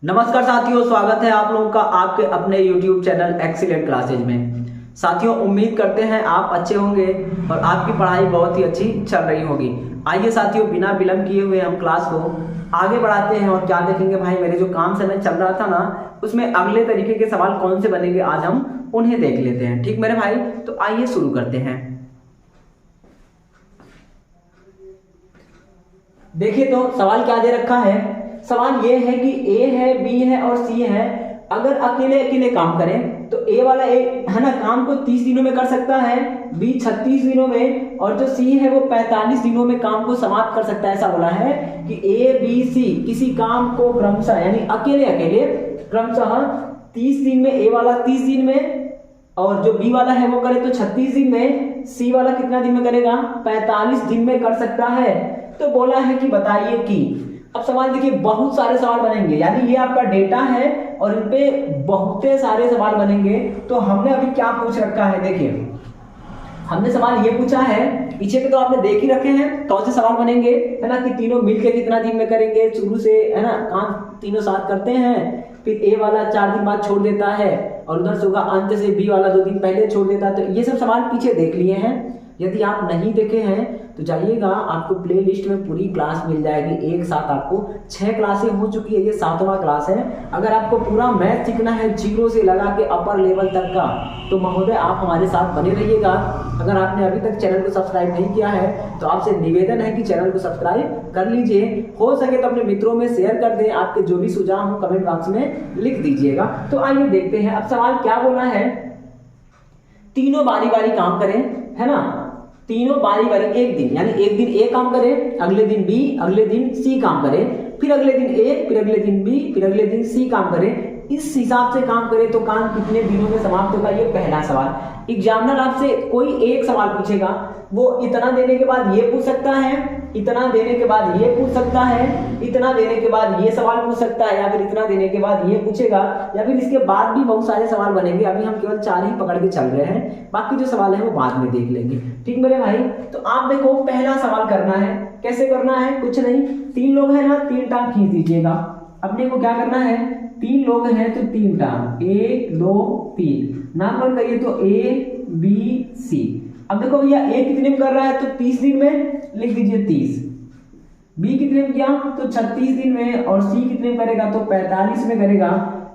नमस्कार साथियों, स्वागत है आप लोगों का आपके अपने YouTube चैनल एक्सीलेंट क्लासेज में। साथियों, उम्मीद करते हैं आप अच्छे होंगे और आपकी पढ़ाई बहुत ही अच्छी चल रही होगी। आइए साथियों, बिना विलंब किए हुए हम क्लास को आगे बढ़ाते हैं और क्या देखेंगे भाई, मेरे जो काम समय चल रहा था ना, उसमें अगले तरीके के सवाल कौन से बनेंगे आज हम उन्हें देख लेते हैं। ठीक मेरे भाई, तो आइए शुरू करते हैं। देखिए तो सवाल क्या दे रखा है। सवाल ये है कि ए है, बी है और सी है। अगर अकेले अकेले काम करें तो ए वाला ए है ना, काम को 30 दिनों में कर सकता है, बी 36 दिनों में, और जो सी है वो 45 दिनों में काम को समाप्त कर सकता है। ऐसा बोला है कि ए बी सी किसी काम को क्रमशः यानी अकेले अकेले क्रमशः 30 दिन में, ए वाला 30 दिन में, और जो बी वाला है वो करे तो 36 दिन में, सी वाला कितना दिन में करेगा, 45 दिन में कर सकता है। तो बोला है कि बताइए कि, अब सवाल देखिए, बहुत सारे सवाल बनेंगे, यानी ये आपका डेटा है और इन पे बहुत सारे सवाल बनेंगे। तो हमने अभी क्या पूछ रखा है, देखिए हमने सवाल ये पूछा है, पीछे के तो आपने देख ही रखे हैं कौन से सवाल बनेंगे, है ना, कि तीनों मिलके कितना दिन में करेंगे, शुरू से, है ना, काम तीनों साथ करते हैं, फिर ए वाला 4 दिन बाद छोड़ देता है और उधर से होगा अंत से बी वाला 2 दिन पहले छोड़ देता है। तो ये सब सवाल पीछे देख लिए हैं। यदि आप नहीं देखे हैं तो जाइएगा, आपको प्ले लिस्ट में पूरी क्लास मिल जाएगी। एक साथ आपको 6 क्लासें हो चुकी है, ये 7वां क्लास है। अगर आपको पूरा मैथ सीखना है जीरो से लगा के अपर लेवल तक का, तो महोदय आप हमारे साथ बने रहिएगा। अगर आपने अभी तक चैनल को सब्सक्राइब नहीं किया है तो आपसे निवेदन है कि चैनल को सब्सक्राइब कर लीजिए। हो सके तो अपने मित्रों में शेयर कर दें। आपके जो भी सुझाव हो कमेंट बॉक्स में लिख दीजिएगा। तो आइए देखते हैं अब सवाल क्या बोला है। तीनों बारी बारी काम करें, है ना, तीनों बारी बारी एक दिन, यानी एक दिन ए काम करे, अगले दिन बी, अगले दिन सी काम करे, फिर अगले दिन ए, फिर अगले दिन बी, फिर अगले दिन सी काम करे। इस हिसाब से काम करे तो काम कितने दिनों में समाप्त होगा, ये पहला सवाल। एग्जामिनर आपसे कोई एक सवाल पूछेगा, वो इतना देने के बाद ये पूछ सकता है, इतना देने के बाद ये पूछ सकता है, इतना देने के बाद ये सवाल पूछ सकता है, या फिर इतना देने के बाद ये पूछेगा, या फिर इसके बाद भी बहुत सारे सवाल बनेंगे। अभी हम केवल 4 ही पकड़ के चल रहे हैं, बाकी जो सवाल है वो बाद में देख लेंगे। ठीक मेरे भाई, तो आप देखो पहला सवाल करना है। कैसे करना है, कुछ नहीं, 3 लोग हैं ना, 3 टांग खींच दीजिएगा। अपने को क्या करना है, 3 लोग हैं तो 3 टांग, 1 2 3, नामकरण करिए तो ए बी सी। अब देखो भैया, ए कितने में कर रहा है तो 30 दिन में, लिख दीजिए 30। बी कितने में किया तो 36 दिन में, और सी कितने में करेगा तो 45 में करेगा।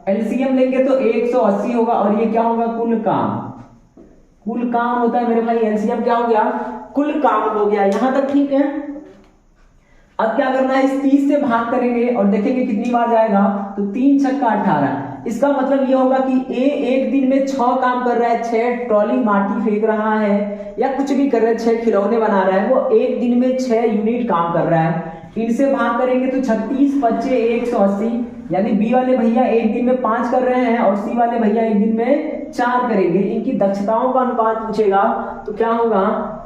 एलसीएम लेंगे तो 180 होगा, और ये क्या होगा, कुल काम। कुल काम होता है मेरे भाई, एलसीएम क्या हो गया, कुल काम हो गया। यहां तक ठीक है। अब क्या करना है, इस 30 से भाग करेंगे और देखेंगे कितनी बार जाएगा, तो 3 छक्का 18। इसका मतलब ये होगा कि ए एक दिन में 6 काम कर रहा है, 6 ट्रॉली माटी फेंक रहा है या कुछ भी कर रहा है, 6 खिलौने बना रहा है, वो एक दिन में 6 यूनिट काम कर रहा है। इनसे भाग करेंगे तो 36 25 180, यानी बी वाले भैया एक दिन में 5 कर रहे हैं और सी वाले भैया एक दिन में 4 करेंगे। इनकी दक्षताओं का अनुपात पूछेगा तो क्या होगा,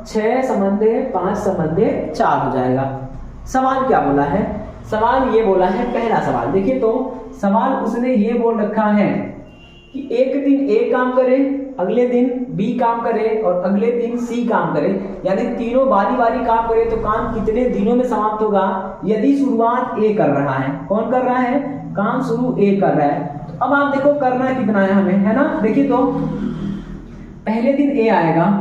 6 समंदे 5 समंदे 4 हो जाएगा। सवाल क्या बोला है, सवाल ये बोला है, पहला सवाल देखिए तो सवाल उसने ये बोल रखा है कि एक दिन ए काम करे, अगले दिन बी काम करे और अगले दिन सी काम करे, यानी तीनों बारी बारी काम करे तो काम कितने दिनों में समाप्त होगा। यदि शुरुआत ए कर रहा है, कौन कर रहा है, काम शुरू ए कर रहा है, तो अब आप देखो करना कितना है हमें, है ना। देखिए तो पहले दिन ए आएगा,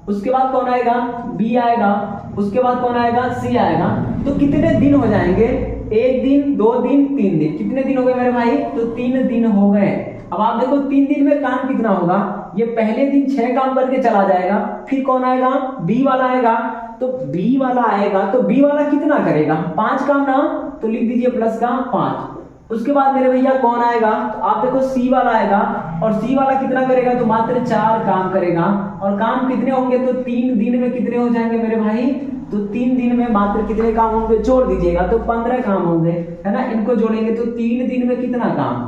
उसके बाद कौन आएगा, बी आएगा, उसके बाद कौन आएगा, सी आएगा। तो कितने दिन हो जाएंगे, 1 दिन 2 दिन 3 दिन, कितने दिन हो गए मेरे भाई, तो 3 दिन हो गए। अब आप देखो 3 दिन में काम कितना होगा, ये पहले दिन 6 काम करके चला जाएगा, फिर कौन आएगा, बी वाला आएगा, तो बी वाला आएगा तो बी वाला कितना करेगा, 5 काम ना, तो लिख दीजिए प्लस का 5। उसके बाद मेरे भैया कौन आएगा, तो आप देखो सी वाला आएगा, और सी वाला कितना करेगा, तो मात्र 4 काम करेगा। और काम कितने होंगे, तो 3 दिन में कितने हो जाएंगे मेरे भाई, तो 3 दिन में मात्र कितने काम होंगे, जोड़ दीजिएगा तो 15 काम होंगे, है ना। इनको जोड़ेंगे तो 3 दिन में कितना काम,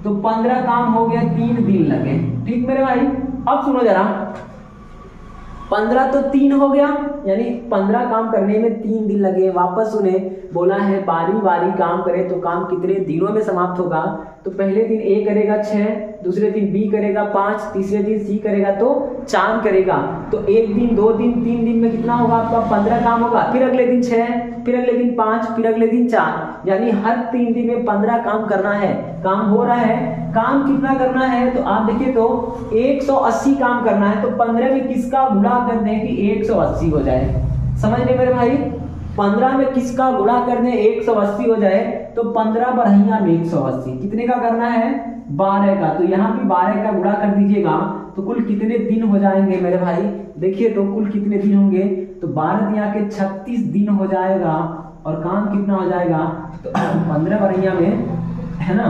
तो 15 काम हो गया, 3 दिन लगे। ठीक मेरे भाई, अब सुनो जरा, 15 तो 3 हो गया, यानी 15 काम करने में 3 दिन लगे। वापस सुने, बोला है बारी बारी काम करे तो काम कितने दिनों में समाप्त होगा, तो पहले दिन ए करेगा 6, दूसरे दिन बी करेगा 5, तीसरे दिन सी करेगा तो 4 करेगा। तो 1 दिन 2 दिन 3 दिन में कितना होगा आपका 15 काम होगा। फिर अगले दिन 6, फिर अगले दिन 5, फिर अगले दिन 4, यानी हर 3 दिन में 15 काम करना है। काम हो रहा है। काम कितना करना है तो आप देखिए तो 180 काम करना है। तो 15 में किसका गुणा कर दें कि 180 हो जाए। समझ रहे मेरे भाई, 15 में किसका गुणा कर दें 180 हो जाए। तो 15 बढ़िया में 180 कितने का करना है 12 का। तो यहाँ भी 12 का गुणा कर दीजिएगा तो कुल कितने दिन हो जाएंगे मेरे भाई। देखिए तो कुल कितने दिन होंगे तो 12 यहाँ के 36 दिन हो जाएगा। और काम कितना हो जाएगा तो 15 बढ़िया में है ना,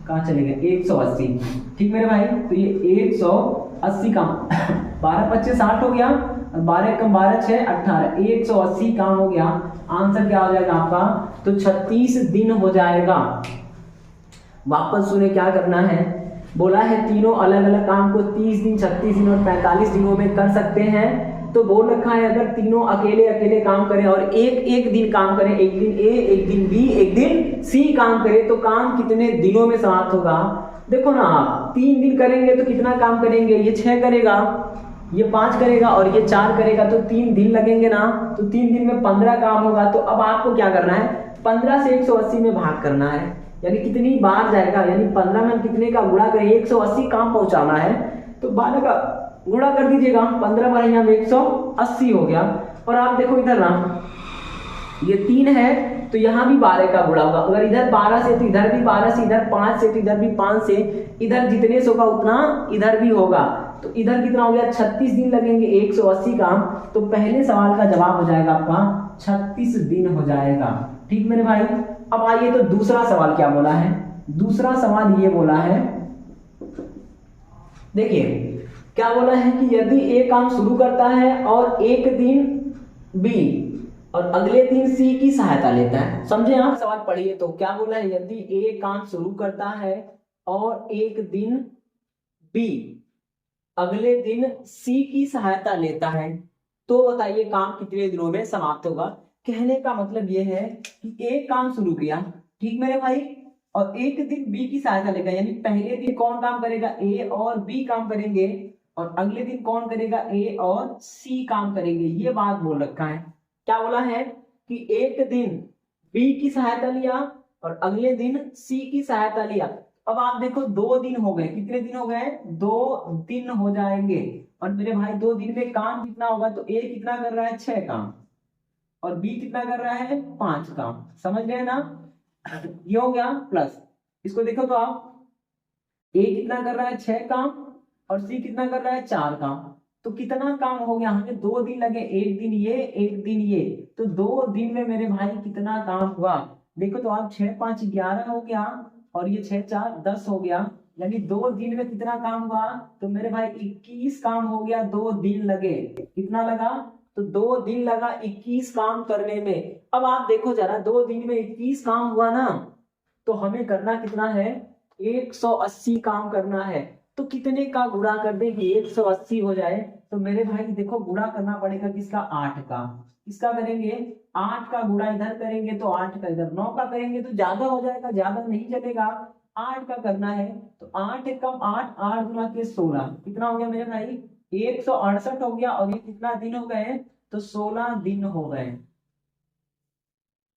कहाँ चले गए 180। ठीक मेरे भाई, तो ये 180 काम 12 25 60 हो गया, 12 कम 12 6 18, 180 काम हो गया। आंसर क्या हो जाएगा आपका तो 36 दिन हो जाएगा। वापस सुने क्या करना है। बोला है तीनों अलग अलग काम को 30 दिन 36 दिन और 45 दिनों में कर सकते हैं। तो बोल रखा है अगर तीनों अकेले अकेले काम करें और एक एक दिन काम करें, एक दिन ए, एक दिन बी, एक दिन सी काम करें तो काम कितने दिनों में समाप्त होगा। देखो ना आप 3 दिन करेंगे तो कितना काम करेंगे, ये 6 करेगा, ये 5 करेगा और ये 4 करेगा तो 3 दिन लगेंगे ना। तो 3 दिन में 15 काम होगा। तो अब आपको क्या करना है 15 से 180 में भाग करना है, यानी कितनी बार जाएगा, यानी 15 में हम कितने का गुणा करें 180 काम पहुंचाना है। तो 12 का गुणा कर दीजिएगा, 15 बार यहाँ 180 हो गया। और आप देखो इधर ना ये 3 है तो यहाँ भी 12 का गुणा होगा। अगर इधर 12 से तो इधर भी 12 से, इधर 5 से तो इधर भी 5 से, इधर जितने सौ का उतना इधर भी होगा। तो इधर कितना हो गया 36 दिन लगेंगे 180 काम। तो पहले सवाल का जवाब हो जाएगा आपका 36 दिन हो जाएगा। ठीक मेरे भाई, अब आइए तो दूसरा सवाल क्या बोला है। दूसरा सवाल ये बोला है, देखिए क्या बोला है कि यदि ए काम शुरू करता है और एक दिन बी और अगले दिन सी की सहायता लेता है। समझे आप, सवाल पढ़िए तो क्या बोला है, यदि ए काम शुरू करता है और एक दिन बी अगले दिन सी की सहायता लेता है तो बताइए काम कितने दिनों में समाप्त होगा। कहने का मतलब यह है कि ए काम शुरू किया, ठीक मेरे भाई, और एक दिन बी की सहायता लेगा, यानी पहले दिन कौन काम करेगा ए और बी काम करेंगे और अगले दिन कौन करेगा ए और सी काम करेंगे। ये बात बोल रखा है। क्या बोला है कि एक दिन बी की सहायता लिया और अगले दिन सी की सहायता लिया। अब आप देखो 2 दिन हो गए, कितने दिन हो गए 2 दिन हो जाएंगे। और मेरे भाई 2 दिन में काम कितना होगा तो ए कितना कर रहा है 6 काम और बी कितना कर रहा है 5 काम। समझ रहे हैं ना, ये हो गया प्लस। इसको देखो तो आप ए कितना कर रहा है 6 काम और सी कितना कर रहा है 4 काम। तो कितना काम हो गया, हमें 2 दिन लगे, एक दिन ये एक दिन ये। तो 2 दिन में मेरे भाई कितना काम हुआ। देखो तो आप 6 5 11 हो गया और ये 6 4 10 हो गया, यानी 2 दिन में कितना काम हुआ तो मेरे भाई 21 काम हो गया। 2 दिन लगे, कितना लगा तो 2 दिन लगा 21 काम करने में। अब आप देखो जरा 2 दिन में 21 काम हुआ ना, तो हमें करना कितना है 180 काम करना है। तो कितने का गुणा कर दे कि 180 हो जाए। तो मेरे भाई देखो गुणा करना पड़ेगा किसका 8 का। किसका करेंगे 8 का गुणा इधर करेंगे तो 8 का इधर, 9 का करेंगे तो ज्यादा हो जाएगा, ज्यादा नहीं चलेगा, 8 का करना है। तो 8 कम 8, 8 गुना के 16, कितना हो गया मेरे भाई 168 हो गया। और ये कितना दिन हो गए तो 16 दिन हो गए।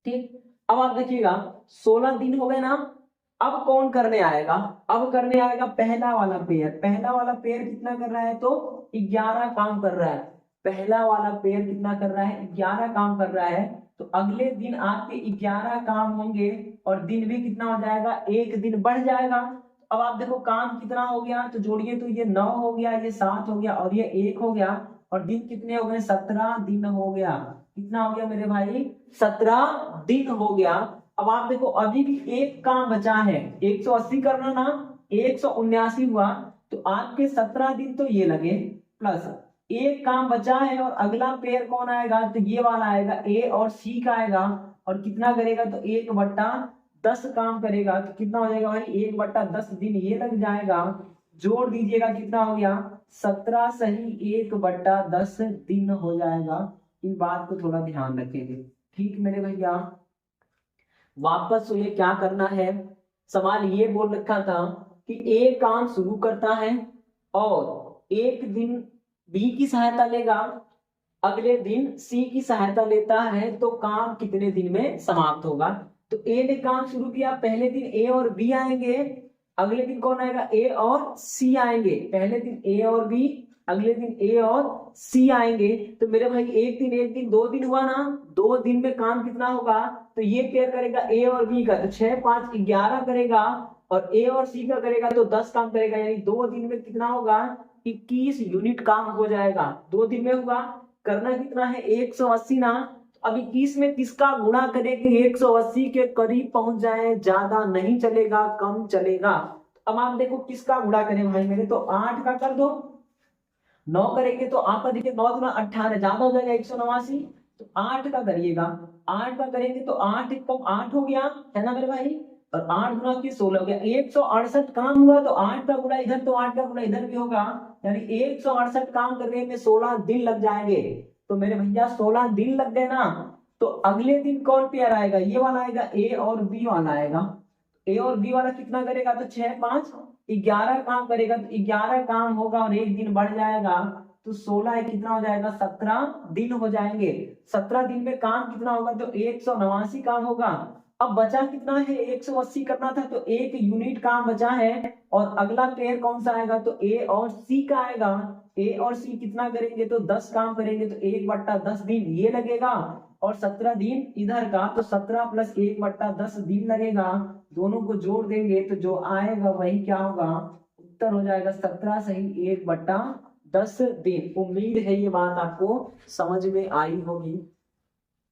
ठीक, अब आप देखिएगा 16 दिन हो गए ना। अब कौन करने आएगा, अब करने आएगा पहला वाला पेयर। पहला वाला पेयर कितना कर रहा है तो 11 काम कर रहा है। पहला वाला पेयर कितना कर रहा है 11 काम कर रहा है। तो अगले दिन आपके 11 काम होंगे और दिन भी कितना हो जाएगा, एक दिन बढ़ जाएगा। अब आप देखो काम कितना हो गया तो जोड़िए तो ये 9 हो गया, ये 7 हो गया और ये 1 हो गया। और दिन कितने हो गए 17 दिन हो गया। कितना हो गया मेरे भाई 17 दिन हो गया। अब आप देखो अभी भी एक काम बचा है, 180 करना ना, 179 हुआ। तो आपके 17 दिन तो ये लगे प्लस एक काम बचा है और अगला पेयर कौन आएगा तो ये वाला आएगा, ए और सी का आएगा। और कितना करेगा तो 1/10 काम करेगा। तो कितना हो जाएगा भाई 1/10 दिन ये लग जाएगा। जोड़ दीजिएगा कितना हो गया 17 सही 1/10 दिन हो जाएगा। इन बात को थोड़ा ध्यान रखेंगे, ठीक मेरे भैया। वापस सुनिए क्या करना है, सवाल ये बोल रखा था कि ए काम शुरू करता है और एक दिन बी की सहायता लेगा, अगले दिन सी की सहायता लेता है, तो काम कितने दिन में समाप्त होगा। तो ए ने काम शुरू किया, पहले दिन ए और बी आएंगे, अगले दिन कौन आएगा, ए और सी आएंगे। पहले दिन ए और बी, अगले दिन ए और सी आएंगे। तो मेरे भाई एक दिन 2 दिन हुआ ना, 2 दिन में काम कितना होगा, तो ये पेयर करेगा ए और बी का, तो 6 5 11 करेगा, और ए और सी का करेगा तो 10 काम करेगा, यानी 2 दिन में कितना होगा, 21 यूनिट काम हो जाएगा। 2 दिन में होगा। करना कितना है, 180 ना। अब 21 में किसका गुणा करें कि 180 के करीब पहुंच जाए, ज्यादा नहीं चलेगा, कम चलेगा। अब आप देखो किसका गुणा करें भाई मेरे, तो 8 का कर दो, 9 करेंगे तो आपका देखिए 9 गुना 18 ज्यादा हो जाएगा 189, तो 8 का करिएगा। 8 का करेंगे तो 8 कम 8 हो गया है ना मेरे भाई, और 8 गुना की 16 हो गया। 168 काम हुआ तो 8 का गुणा इधर, तो 8 का गुणा इधर भी होगा, यानी 168 काम करने में 16 दिन लग जाएंगे। तो मेरे भैया 16 दिन लग गए ना, तो अगले दिन कौन पेयर आएगा, ये वाला आएगा, ए और बी वाला आएगा। ए और बी वाला कितना करेगा, तो 6 5 11 काम करेगा, तो 11 काम होगा और एक दिन बढ़ जाएगा, तो 16 कितना हो जाएगा, 17 दिन हो जाएंगे। 17 दिन में काम कितना होगा, तो 189 काम होगा। अब बचा कितना है, 180 करना था, तो 1 यूनिट काम बचा है, और अगला पेयर कौन सा आएगा, तो ए और सी का आएगा। ए और सी कितना करेंगे, तो 10 काम करेंगे, तो 1/10 दिन ये लगेगा, और 17 दिन इधर का, तो 17 + 1/10 दिन लगेगा। दोनों को जोड़ देंगे तो जो आएगा वही क्या होगा, उत्तर हो जाएगा 17 सही 1/10 दिन। उम्मीद है ये बात आपको समझ में आई होगी।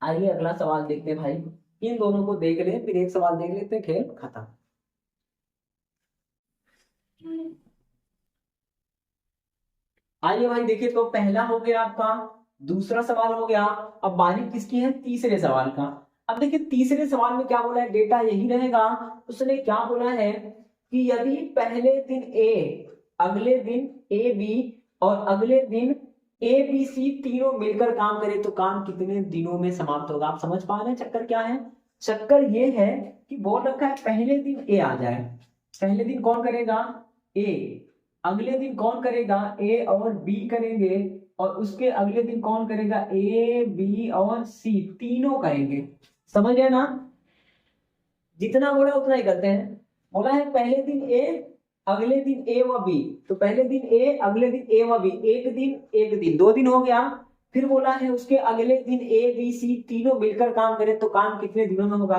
आइए अगला सवाल देखते हैं भाई, इन दोनों को देख ले, फिर एक सवाल देख लेते हैं, खेल खत्म। आइए भाई देखिए, तो पहला हो गया आपका, दूसरा सवाल हो गया। अब बारी किसकी है, तीसरे सवाल का। अब देखिए तीसरे सवाल में क्या बोला है, डेटा यही रहेगा। उसने क्या बोला है कि यदि पहले दिन ए, अगले दिन ए बी, और अगले दिन ए बी सी तीनों मिलकर काम करे तो काम कितने दिनों में समाप्त होगा। आप समझ पा रहे हैं चक्कर क्या है। चक्कर ये है कि बोल रखा है पहले दिन ए आ जाए, पहले दिन कौन करेगा, ए, अगले दिन कौन करेगा, ए और बी करेंगे, और उसके अगले दिन कौन करेगा, ए बी और सी तीनों करेंगे। समझ गए ना, जितना बोला उतना ही करते हैं। बोला है पहले दिन ए, अगले दिन ए व बी, तो पहले दिन ए, अगले दिन ए व बी, एक दिन 2 दिन हो गया। फिर बोला है उसके अगले दिन ए बी सी तीनों मिलकर काम करें तो काम कितने दिनों में होगा।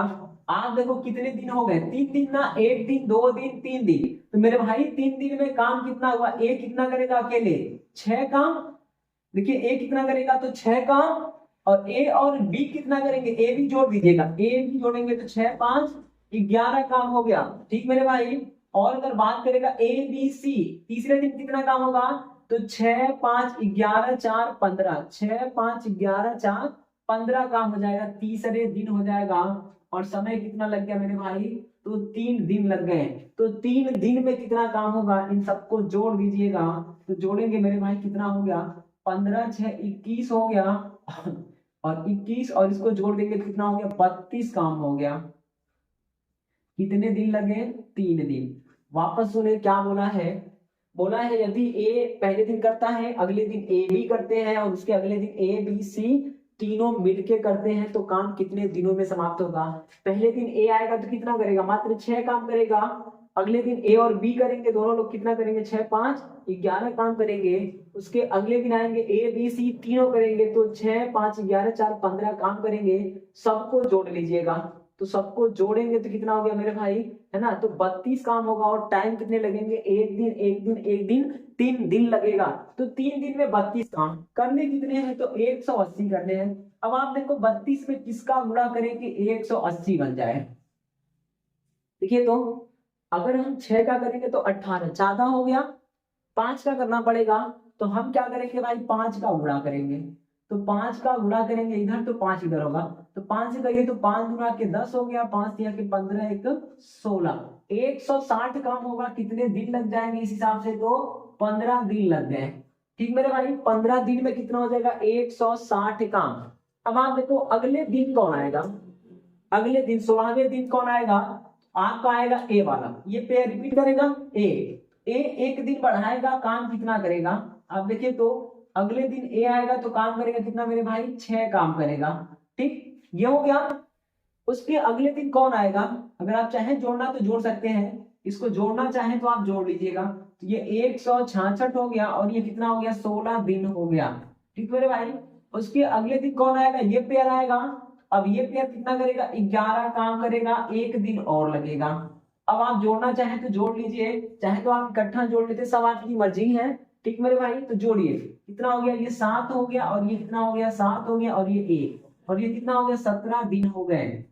आप देखो कितने दिन हो गए, 3 दिन ना, 1 दिन 2 दिन 3 दिन, तो मेरे भाई 3 दिन में काम कितना हुआ, ए कितना करेगा अकेले, 6 काम। देखिए ए कितना करेगा, तो 6 काम, और ए और बी कितना करेंगे, ए भी जोड़ दीजिएगा, ए भी जोड़ेंगे तो 6 5 11 काम हो गया। ठीक मेरे भाई। और अगर बात करेगा ए बी सी, तीसरे दिन कितना काम होगा, तो 6 5 11 4 15, 6 5 11 4 15 काम हो जाएगा, तीसरे दिन हो जाएगा। और समय कितना लग गया मेरे भाई, तो 3 दिन लग गए। तो 3 दिन में कितना काम होगा, इन सबको जोड़ दीजिएगा, तो जोड़ेंगे मेरे भाई कितना हो गया, 15 6 21 हो गया, और 21 और इसको जोड़ देंगे तो कितना हो गया, 32 काम हो गया। कितने दिन लगे, 3 दिन। वापस सुने क्या बोला है, बोला है यदि ए पहले दिन करता है, अगले दिन ए बी करते हैं, और उसके अगले दिन ए बी सी तीनों मिलके करते हैं तो काम कितने दिनों में समाप्त होगा। पहले दिन ए आएगा तो कितना करेगा, मात्र 6 काम करेगा। अगले दिन ए और बी करेंगे, दोनों लोग कितना करेंगे, 6 5 11 काम करेंगे। उसके अगले दिन आएंगे ए बी सी तीनों करेंगे, तो 6 5 11 4 15 काम करेंगे। सबको जोड़ लीजिएगा, तो सबको जोड़ेंगे तो कितना हो गया मेरे भाई, है ना, तो 32 काम होगा। और टाइम कितने लगेंगे, एक दिन 3 दिन लगेगा। तो 3 दिन में 32 काम करने कितने हैं, तो 180 करने हैं। अब आप देखो 32 में किसका गुणा करें कि 180 बन जाए। देखिए तो अगर हम 6 का करेंगे तो 18 ज्यादा हो गया, 5 का करना पड़ेगा, तो हम क्या करेंगे भाई, 5 का गुणा करेंगे। तो 5 का गुणा करेंगे इधर, तो 5 इधर होगा, तो 5 से करिए तो 5 गुणा के 10 हो गया, 5 दिया के 15 1 16, 160 काम होगा। कितने दिन लग जाएंगे इस हिसाब से, तो 15 दिन लग गए। ठीक मेरे भाई, 15 दिन में कितना हो जाएगा, 160 काम। अब आप देखो अगले दिन कौन आएगा, अगले दिन 16वें दिन कौन आएगा, आपका आएगा ए वाला, ये पेयर रिपीट करेगा ए एक दिन बढ़ाएगा, काम कितना करेगा आप देखिए तो अगले दिन ए आएगा तो काम करेगा कितना मेरे भाई 6 काम करेगा। ठीक, ये हो गया। उसके अगले दिन कौन आएगा, अगर आप चाहें जोड़ना तो जोड़ सकते हैं, इसको जोड़ना चाहें तो आप जोड़ लीजिएगा। तो ये 166 हो गया और ये कितना हो गया 16 दिन हो गया। ठीक मेरे भाई, उसके अगले दिन कौन आएगा, ये पेयर आएगा। अब ये पेयर कितना करेगा 11 काम करेगा, एक दिन और लगेगा। अब आप जोड़ना चाहें तो जोड़ लीजिए, चाहे तो आप इकट्ठा जोड़ लेते, सब आपकी मर्जी है। ठीक मेरे भाई, तो जोड़िए कितना हो गया, ये 7 हो गया और ये कितना हो गया 7 हो गया और ये 1 और ये कितना हो गया 17 दिन हो गए,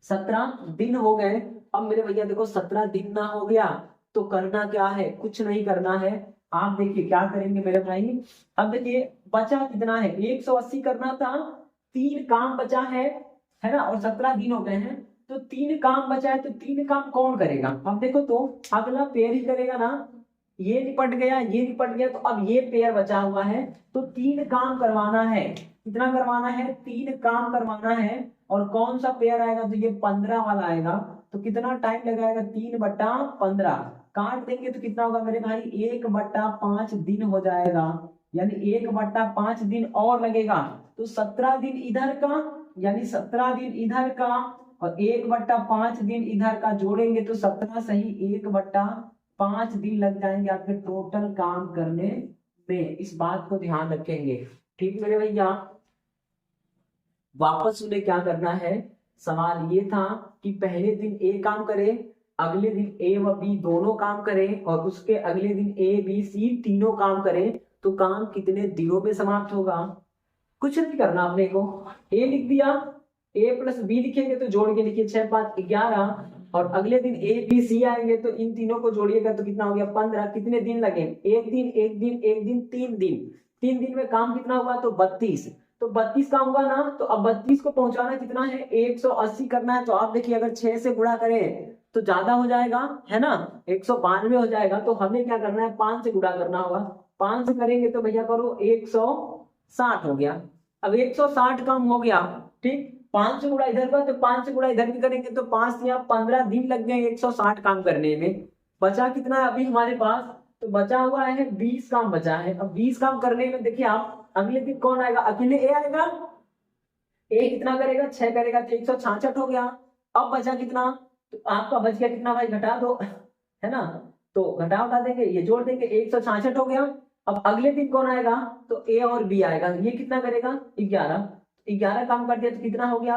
17 दिन हो गए। अब मेरे भैया देखो 17 दिन ना हो गया तो करना क्या है, कुछ नहीं करना है। आप देखिए क्या करेंगे मेरे भाई, अब देखिए बचा कितना है 180 करना था, 3 काम बचा है ना, और 17 दिन हो गए हैं तो 3 काम बचा है, तो 3 काम कौन करेगा। अब देखो तो अगला पेयर ही करेगा ना, ये निपट गया ये निपट गया, तो अब ये पेयर बचा हुआ है तो 3 काम करवाना है। कितना करवाना है 3 काम करवाना है। और कौन सा पेयर आएगा, तो ये 15 वाला आएगा। तो कितना टाइम लगाएगा 3/15, काट देंगे तो कितना होगा मेरे भाई 1/5 दिन हो जाएगा, यानी 1/5 दिन और लगेगा। तो 17 दिन इधर का, यानी 17 दिन इधर का और 1/5 दिन इधर का जोड़ेंगे तो 17 सही 1/5 दिन लग जाएंगे आपके टोटल काम करने में। इस बात को ध्यान रखेंगे। ठीक मेरे भैया, वापस उन्हें क्या करना है, सवाल ये था कि पहले दिन ए काम करे, अगले दिन ए व बी दोनों काम करें और उसके अगले दिन ए बी सी तीनों काम करें, तो काम कितने दिनों में समाप्त होगा। कुछ नहीं करना आपने को, ए लिख दिया, ए प्लस बी लिखेंगे तो जोड़ के लिखिए 6 5 11, और अगले दिन ए बी सी आएंगे तो इन तीनों को जोड़िएगा तो कितना हो गया 15। कितने दिन लगे, एक दिन एक दिन एक दिन 3 दिन, 3 दिन में काम कितना हुआ तो 32, तो 32 काम हुआ ना। तो अब 32 को पहुंचाना कितना है 180 करना है। तो आप देखिए अगर 6 से गुणा करें तो ज्यादा हो जाएगा है ना, 192 हो जाएगा। तो हमें क्या करना है 5 से गुणा करना होगा, 5 से करेंगे तो भैया करो 160 हो गया। अब 160 काम हो गया। ठीक, 5 से गुणा इधर का तो 5 से गुणा इधर भी करेंगे तो 5 या 15 दिन लग गए 160 काम करने में। बचा कितना है अभी हमारे पास, तो बचा हुआ है 20 काम बचा है। अब 20 काम करने में देखिए आप अगले दिन कौन आएगा, अकेले ए आएगा, ए कितना करेगा 6 करेगा तो 166 हो गया। अब बचा कितना, तो आपका बच गया कितना भाई घटा दो, है ना, तो घटा देंगे, ये जोड़ देंगे 166 हो गया। अब अगले दिन कौन आएगा, तो ए और बी आएगा, ये कितना करेगा 11, 11 काम कर दिया तो कितना हो गया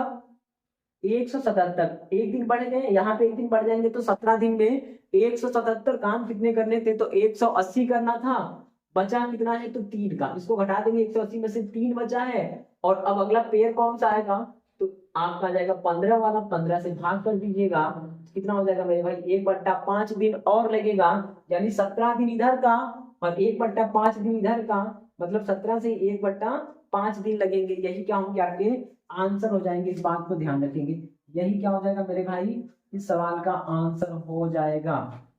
177, एक दिन बढ़ गए, यहाँ पे एक दिन बढ़ जाएंगे तो 17 दिन में 177 काम कितने करने थे, तो 180 करना था, बचा कितना है तो 3 का, इसको घटा देंगे 180 में से 3 बचा है। और अब अगला पेयर कौन सा आएगा, तो आपका जाएगा 15 वाला, 15 से भाग कर दीजिएगा, कितना हो जाएगा मेरे भाई 1/5 दिन और लगेगा, यानी 17 दिन इधर का और 1/5 दिन इधर का, मतलब 17 से 1/5 दिन लगेंगे। यही क्या होंगे आपके आंसर हो जाएंगे, इस बात को ध्यान रखेंगे। यही क्या हो जाएगा मेरे भाई, इस सवाल का आंसर हो जाएगा।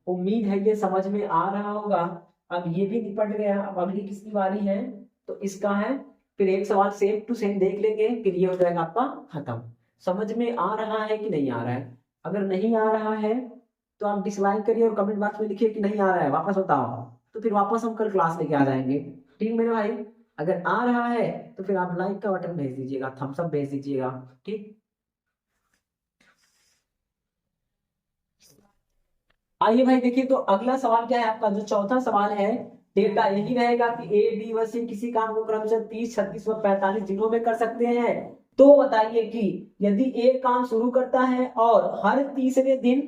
उम्मीद है ये समझ में आ रहा होगा। अब ये भी निपट गया, अब अगली किसकी बारी है, तो इसका है। फिर एक सवाल सेम टू सेम देख लेंगे, फिर ये हो जाएगा आपका खत्म। समझ में आ रहा है कि नहीं आ रहा है, अगर नहीं आ रहा है तो आप डिसलाइक करिए और कमेंट बॉक्स में लिखिए कि नहीं आ रहा है, वापस बताओ, तो फिर वापस हम कल क्लास लेके आ जाएंगे। ठीक मेरे भाई, अगर आ रहा है तो फिर आप लाइक का बटन भेज दीजिएगा, थम्स अप भेज दीजिएगा। ठीक, आइए भाई देखिए, तो अगला सवाल क्या है आपका, जो चौथा सवाल है डेटा यही रहेगा कि ए बी व सी किसी काम को क्रमशः 30 36 व 45 दिनों में कर सकते हैं। तो बताइए कि यदि ए काम शुरू करता है और हर तीसरे दिन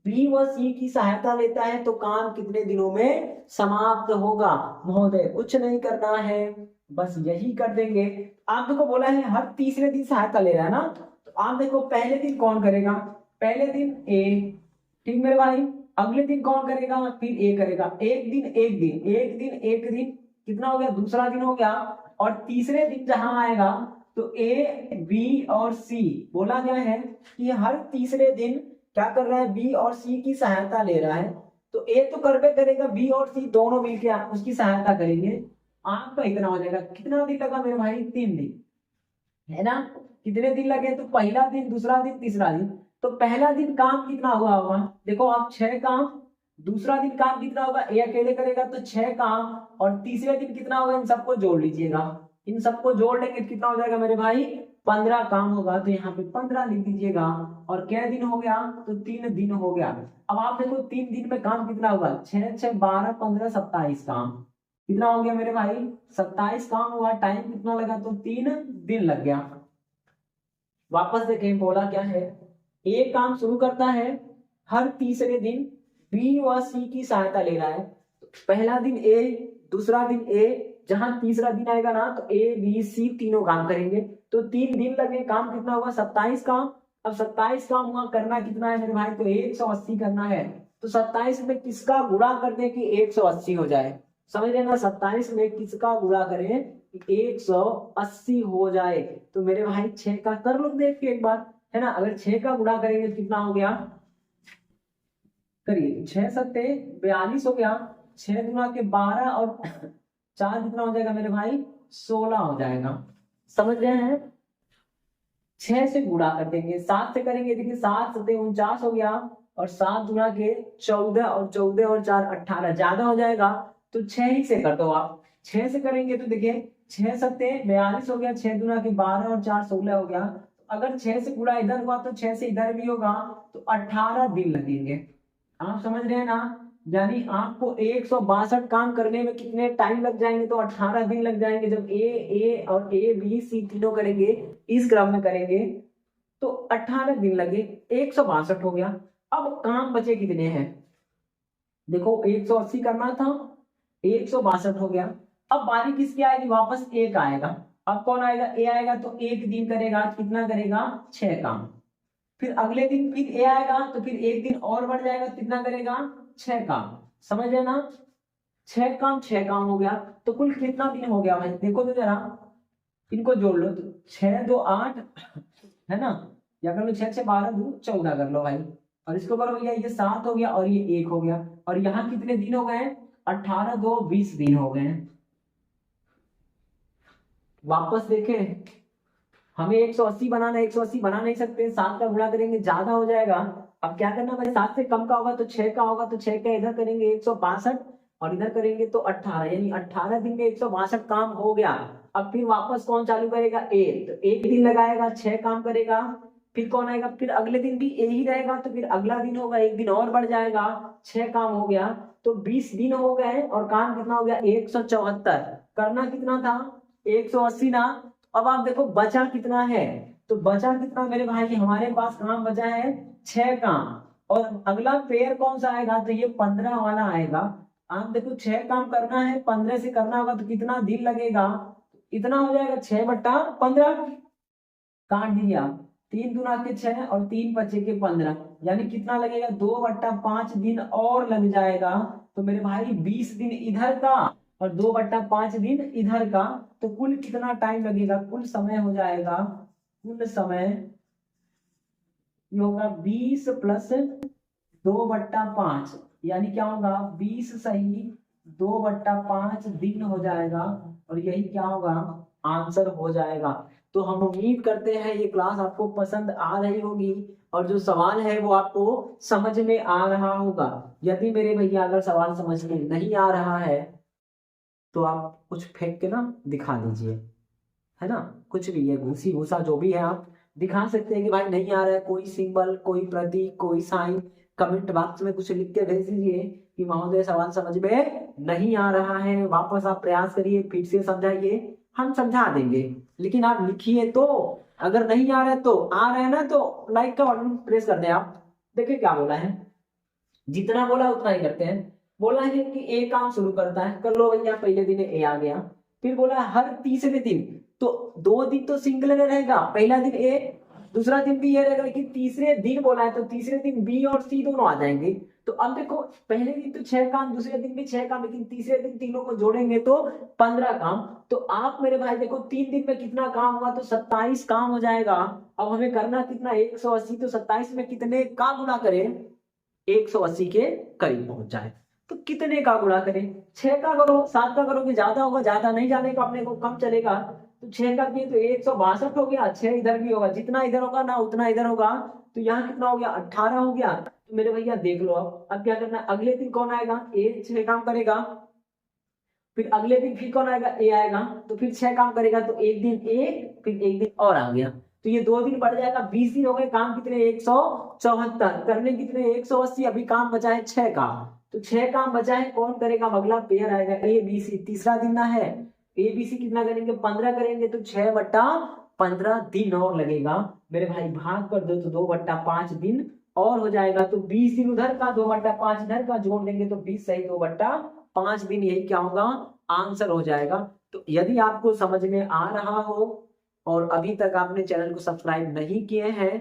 बी व सी की सहायता लेता है तो काम कितने दिनों में समाप्त होगा। महोदय कुछ नहीं करना है, बस यही कर देंगे। आप देखो बोला है हर तीसरे दिन सहायता ले रहा है ना, तो आप देखो पहले दिन कौन करेगा, पहले दिन ए, ठीक मेरे भाई, अगले दिन कौन करेगा, फिर ए करेगा, एक दिन एक दिन एक दिन एक दिन, कितना हो गया दूसरा दिन हो गया। और तीसरे दिन जहां आएगा तो ए बी और सी, बोला गया है कि हर तीसरे दिन क्या कर रहा है, बी और सी की सहायता ले रहा है। तो ए तो करबे करेगा, बी और सी दोनों मिलकर उसकी सहायता करेंगे। आपका इतना हो जाएगा, कितना दिन लगा मेरे भाई 3 दिन, है ना। कितने दिन लगे, तो पहला दिन दूसरा दिन तीसरा दिन, तो पहला दिन काम कितना हुआ होगा, देखो आप 6 काम, दूसरा दिन काम कितना होगा, ए अकेले करेगा तो 6 काम, और तीसरे दिन कितना होगा, इन सबको जोड़ लीजिएगा, इन सबको जोड़ लेंगे कितना हो जाएगा मेरे भाई, 15 काम होगा। तो यहाँ पे 15 लिख दीजिएगा। और क्या दिन हो गया, तो 3 दिन हो गया। अब आप देखो 3 दिन में काम कितना होगा, 6 6 12 15 27 काम, कितना हो गया मेरे भाई, 27 काम हुआ। टाइम कितना लगा, तो 3 दिन लग गया। वापस देखें बोला क्या है, ए काम शुरू करता है हर तीसरे दिन बी व सी की सहायता ले रहा है। तो पहला दिन ए, दूसरा दिन ए, जहां तीसरा दिन आएगा ना तो ए बी सी तीनों काम करेंगे, तो 3 दिन लगे। काम कितना होगा, 27 काम। अब 27 काम हुआ, करना कितना है मेरे भाई, तो 180 करना है। तो 27 में किसका गुणा कर दे कि 180 हो जाए, समझ रहे ना, 27 में किसका गुणा करें कि 180 हो जाए। तो मेरे भाई 6 का कर लो देख के एक बार, है ना। अगर 6 का गुणा करेंगे तो कितना हो गया, करिए, 6 सत्ते 42 हो गया, 6 गुना के 12 और 4 कितना हो जाएगा मेरे भाई, 16 हो जाएगा। समझ रहे हैं, 6 से गुणा कर देंगे, 7 से करेंगे, देखिए 7 सत्ते 49 हो गया, और 7 गुना के 14 और 14 और 4 18, ज्यादा हो जाएगा तो 6 ही से कर दो आप। 6 से करेंगे तो देखिए 6 सत्ते 42 हो गया, 6 गुना के 12 और 4 16 हो गया। अगर 6 से गुणा इधर हुआ तो 6 से इधर भी होगा, तो 18 दिन लगेंगे। आप समझ रहे हैं ना, यानी आपको 162 काम करने में कितने टाइम लग जाएंगे, तो 18 दिन लग जाएंगे। जब ए और ए बी सी तीनों करेंगे, इस क्रम में करेंगे तो 18 दिन लगे, 162 हो गया। अब काम बचे कितने हैं, देखो 180 करना था, 162 हो गया। अब बारी किसकी आएगी, वापस एक आएगा। अब कौन आएगा, ए आएगा, तो एक दिन करेगा, कितना करेगा, 6 काम। फिर अगले दिन फिर ए आएगा, तो फिर एक दिन और बढ़ जाएगा, कितना करेगा, 6 काम। समझ रहे ना, 6 काम 6 काम हो गया। तो कुल कितना दिन हो गया भाई, देखो तो जरा, इनको जोड़ लो, तो 6 2 8 है ना, या कर लो 6 6 12 2 14 कर लो भाई, और इसको करो भैया, ये 7 हो गया और ये 1 हो गया। और यहाँ कितने दिन हो गए, 18 2 20 दिन हो गए। वापस देखें, हमें 180 बनाना है, 180 बना नहीं सकते, 7 का गुणा करेंगे ज्यादा हो जाएगा। अब क्या करना भाई, 7 से कम का होगा तो 6 का होगा, तो 6 का इधर करेंगे 162 और इधर करेंगे तो 18, यानी 18 दिन में 162 काम हो गया। अब फिर वापस कौन चालू करेगा, ए, तो एक दिन लगाएगा, 6 काम करेगा। फिर कौन आएगा, फिर अगले दिन भी ए ही रहेगा, तो फिर अगला दिन होगा, एक दिन और बढ़ जाएगा, 6 काम हो गया, तो 20 दिन हो गए। और काम कितना हो गया, 174। करना कितना था, 180 ना। अब आप देखो बचा कितना है, तो बचा कितना मेरे भाई, हमारे पास काम बचा है 6 काम। और अगला पेयर कौन सा आएगा, तो ये 15 वाला आएगा। आप देखो 6 काम करना है, 15 से करना होगा तो कितना दिन लगेगा, इतना हो जाएगा 6/15। काट दीजिए आप, 3 दूना के 6 और 3 बचे के 15, यानी कितना लगेगा, 2/5 दिन और लग जाएगा। तो मेरे भाई 20 दिन इधर का और 2/5 दिन इधर का, तो कुल कितना टाइम लगेगा, कुल समय हो जाएगा, कुल समय ये होगा 20 प्लस 2/5, यानी क्या होगा, 20 सही 2/5 दिन हो जाएगा। और यही क्या होगा, आंसर हो जाएगा। तो हम उम्मीद करते हैं ये क्लास आपको पसंद आ रही होगी, और जो सवाल है वो आपको समझ में आ रहा होगा। यदि मेरे भैया अगर सवाल समझ में नहीं आ रहा है तो आप कुछ फेंक के ना दिखा दीजिए, है ना, कुछ भी है, घूसी भूसा जो भी है आप दिखा सकते हैं कि भाई नहीं आ रहा है, कोई सिंबल, कोई प्रतीक, कोई साइन, कमेंट बॉक्स में कुछ लिख के भेज दीजिए कि महोदय सवाल समझ में नहीं आ रहा है। वापस आप प्रयास करिए, फिर से समझाइए, हम समझा देंगे, लेकिन आप लिखिए तो। अगर नहीं आ रहा है तो, आ रहा है ना तो लाइक का बटन प्रेस कर दें आप। देखिए क्या बोला है, जितना बोला उतना ही करते हैं। बोला है कि ए काम शुरू करता है, कर लो भैया, पहले दिन ए आ गया। फिर बोला हर तीसरे दिन, तो 2 दिन तो सिंगल रहेगा, पहला दिन ए, दूसरा दिन भी ये रहेगा, लेकिन तीसरे दिन बोला है तो तीसरे दिन बी और सी दोनों आ जाएंगे। तो अब देखो पहले दिन तो 6 काम, दूसरे दिन भी 6 काम, लेकिन तीसरे दिन तीनों को जोड़ेंगे तो 15 काम। तो आप मेरे भाई देखो 3 दिन में कितना काम हुआ, तो 27 काम हो जाएगा। अब हमें करना कितना, 180, तो 27 में कितने का गुणा करें, 180 के करीब पहुंच जाए। तो कितने का गुणा करें, 6 का करो, 7 का करोगे ज्यादा होगा, ज्यादा नहीं जाने का, अपने को कम चलेगा। तो 6 का किए तो 162 हो गया, 6 इधर भी होगा, जितना इधर होगा ना उतना इधर होगा, तो यहाँ कितना हो गया 18 हो गया। तो मेरे भैया देख लो, अब क्या करना है, अगले दिन कौन आएगा, ए 6 काम करेगा, फिर अगले दिन फिर कौन आएगा, ए आएगा, तो फिर 6 काम करेगा, तो एक दिन ए, फिर एक दिन और आ गया, तो ये 2 दिन बढ़ जाएगा, 20 दिन हो गए, काम कितने 174, करने कितने 180, अभी काम बचा है 6 का, तो 6 काम बचा है, कौन करेगा, अगला पेयर आएगा ए बी सी, तीसरा दिन ना है, ए बी सी कितना करेंगे 15 करेंगे, तो 6/15 दिन और लगेगा मेरे भाई, भाग कर दो तो 2/5 दिन और हो जाएगा, तो 20 दिन उधर का 2/5 इधर का जोड़ देंगे तो 20 सही 2/5 दिन, यही क्या होगा आंसर हो जाएगा। तो यदि आपको समझ में आ रहा हो और अभी तक आपने चैनल को सब्सक्राइब नहीं किए हैं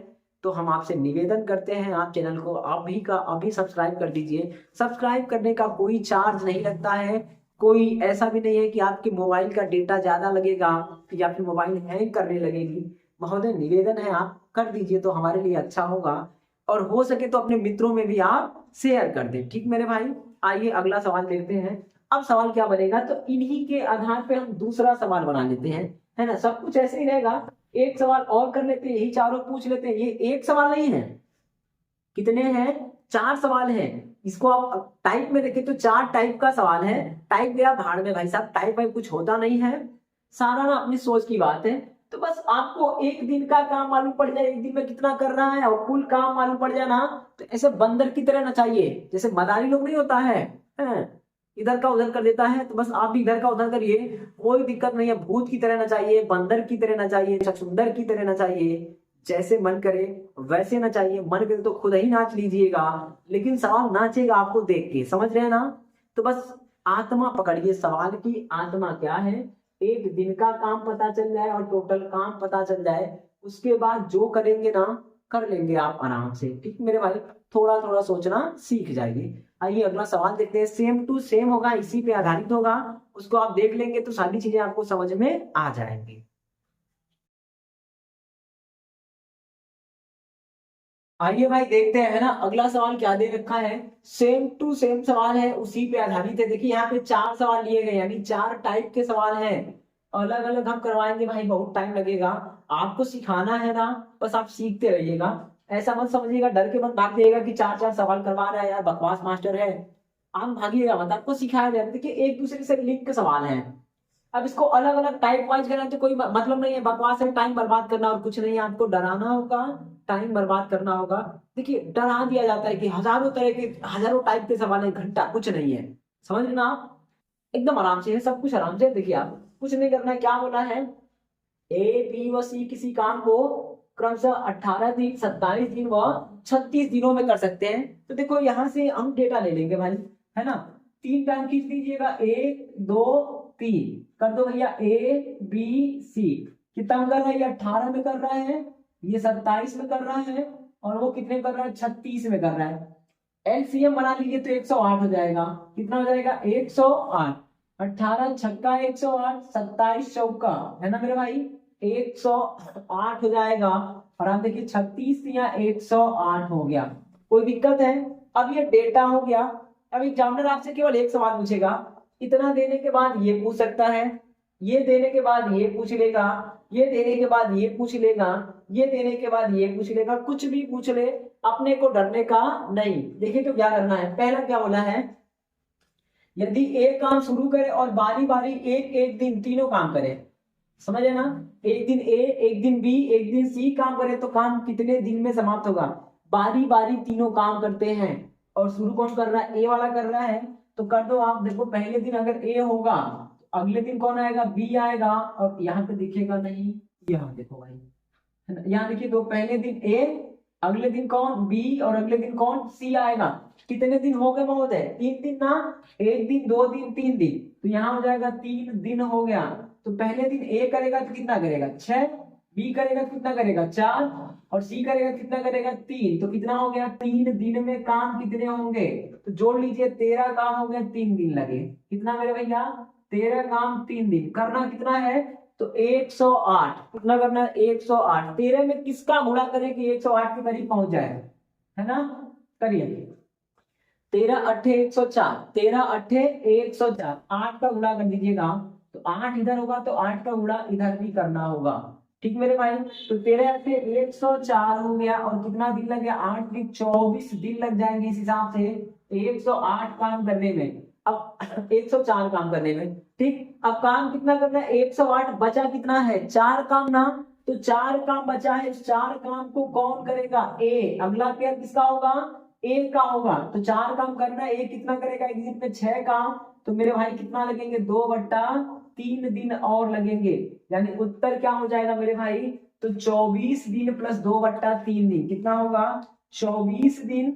तो हम आपसे निवेदन करते हैं, आप चैनल को अभी का अभी सब्सक्राइब कर दीजिए। सब्सक्राइब करने का कोई चार्ज नहीं लगता है, कोई ऐसा भी नहीं है कि आपके मोबाइल का डेटा ज्यादा लगेगा या आपकी मोबाइल हैंग करने लगेगी। महोदय निवेदन है आप कर दीजिए तो हमारे लिए अच्छा होगा, और हो सके तो अपने मित्रों में भी आप शेयर कर दें, ठीक मेरे भाई। आइए अगला सवाल देखते हैं। अब सवाल क्या बनेगा, तो इन्हीं के आधार पे हम दूसरा सवाल बना लेते हैं, है ना, सब कुछ ऐसे ही रहेगा, एक सवाल और कर लेते हैं, यही चारों पूछ लेते हैं। ये एक सवाल नहीं है, कितने हैं 4 सवाल हैं, इसको आप टाइप में देखें तो 4 टाइप का सवाल है। टाइप गया भाड़ में भाई साहब, टाइप में कुछ होता नहीं है, सारा ना अपनी सोच की बात है। तो बस आपको एक दिन का काम मालूम पड़ जाए, एक दिन में कितना कर रहा है और कुल काम मालूम पड़ जाए ना, तो ऐसे बंदर की तरह ना चाहिए, जैसे मदारी लोग नहीं होता है, इधर का उधर कर देता है, तो बस आप भी इधर का उधर करिए, कोई दिक्कत नहीं है। भूत की तरह ना चाहिए, बंदर की तरह ना चाहिए, चकचुंदर की तरह ना चाहिए, जैसे मन करे वैसे ना चाहिए, मन करे तो खुद ही नाच लीजिएगा, लेकिन सवाल नाचेगा आपको देख के, समझ रहे हैं ना। तो बस आत्मा पकड़िए, सवाल की आत्मा क्या है, एक दिन का काम पता चल जाए और टोटल काम पता चल जाए, उसके बाद जो करेंगे ना कर लेंगे आप आराम से, ठीक मेरे भाई, थोड़ा थोड़ा सोचना सीख जाइए। आइए अगला सवाल देखते हैं, सेम टू सेम होगा, इसी पे आधारित होगा, उसको आप देख लेंगे तो सारी चीजें आपको समझ में आ जाएंगी। आइए भाई देखते हैं ना, अगला सवाल क्या दे रखा है, सेम टू सेम सवाल है, उसी पे आधारित है। देखिए यहाँ पे 4 सवाल लिए गए, यानी 4 टाइप के सवाल हैं, अलग अलग हम करवाएंगे भाई, बहुत टाइम लगेगा, आपको सिखाना है ना, बस आप सीखते रहिएगा, ऐसा मत समझिएगा, डर के मत भाग जाइएगा कि 4 सवाल करवा रहा है यार बकवास मास्टर है, आप भागिएगा मत, आपको सिखाया जाए। देखिए एक दूसरे से लिंक के सवाल हैं, अब इसको अलग अलग टाइप वाइज करना तो कोई मतलब नहीं है, बकवास है, टाइम बर्बाद करना और कुछ नहीं है, आपको डराना होगा, टाइम बर्बाद करना होगा। देखिए डरा दिया जाता है कि हजारों तरह के हजारों टाइप के सवाल है, घंटा कुछ नहीं है, समझ रहे ना आप, एकदम आराम से है, सब कुछ आराम से। देखिए आप कुछ नहीं करना है, क्या बोला है, ए बी व सी किसी काम को क्रमशः 18 दिन 27 दिन व 36 दिनों में कर सकते हैं। तो देखो यहाँ से हम डेटा ले लेंगे भाई, है ना, 3 टाइम खींच लीजिएगा, 1 2 3 कर दो भैया, ए बी सी, कितना कर रहा है, ये 18 में कर रहा है, ये 27 में कर रहा है, और वो कितने कर रहा है 36 में कर रहा है। एलसीएम बना लीजिए तो 108 हो जाएगा, कितना हो जाएगा 108, 18 छक्का 108, 27 चौका, है ना मेरे भाई 108 हो जाएगा, और आप देखिए 36 या 108 हो गया, कोई दिक्कत है। अब ये डेटा हो गया, अब एग्जामिनर आपसे केवल एक सवाल पूछेगा, इतना देने के बाद ये पूछ सकता है, ये देने के बाद ये पूछ लेगा, ये देने के बाद ये पूछ लेगा, ये देने के बाद ये पूछ लेगा, कुछ भी पूछ ले, अपने को डरने का नहीं। देखिए तो क्या करना है, पहला क्या बोला है, यदि एक काम शुरू करे और बारी बारी एक एक दिन तीनों काम करे, समझे ना, एक दिन ए एक दिन बी एक दिन सी काम करे तो काम कितने दिन में समाप्त होगा, बारी बारी तीनों काम करते हैं, और शुरू कौन कर रहा है, ए वाला कर रहा है, तो कर दो आप। देखो पहले दिन अगर ए होगा तो अगले दिन कौन आएगा, बी आएगा, और यहाँ पे दिखेगा नहीं, यहाँ देखो भाई, है ना, यहाँ देखिए, तो पहले दिन ए, अगले दिन कौन बी, और अगले दिन कौन सी आएगा। कितने दिन हो गए महोदय, 3 दिन ना, 1 दिन 2 दिन 3 दिन, तो यहाँ हो जाएगा 3 दिन हो गया। तो पहले दिन ए करेगा तो कितना करेगा 6, बी करेगा तो कितना करेगा 4, और सी करेगा कितना करेगा 3, तो कितना हो गया 3 दिन में काम कितने होंगे, तो जोड़ लीजिए 13 काम हो गया, 3 दिन लगे, कितना मेरे भैया 13 काम 3 दिन, करना कितना है तो 108, कितना करना है 108, 13 में किसका गुणा करें कि 108 के करीब पहुंच जाए, है ना, करिए 13 अट्ठे 104, 13 अट्ठे 104, 8 का गुणा कर दीजिएगा तो 8 इधर होगा तो 8 का गुणा इधर भी करना होगा। ठीक मेरे भाई, तो तेरे यहाँ से 104 हो गया और कितना दिन लग गया, 8 दिन 24 दिन लग जाएंगे इस हिसाब से 108 काम करने में। अब 104 काम करने में, ठीक। अब काम कितना करना है, 108 बचा कितना है, 4 काम ना, तो 4 काम बचा है, 4 काम को कौन करेगा, ए। अगला पेयर किसका होगा, ए का होगा। तो 4 काम करना है, ए कितना करेगा, एक दिन में 6 काम, तो मेरे भाई कितना लगेंगे, 2/3 दिन और लगेंगे। यानी उत्तर क्या हो जाएगा मेरे भाई, तो 24 दिन प्लस 2/3 दिन कितना होगा, 24 दिन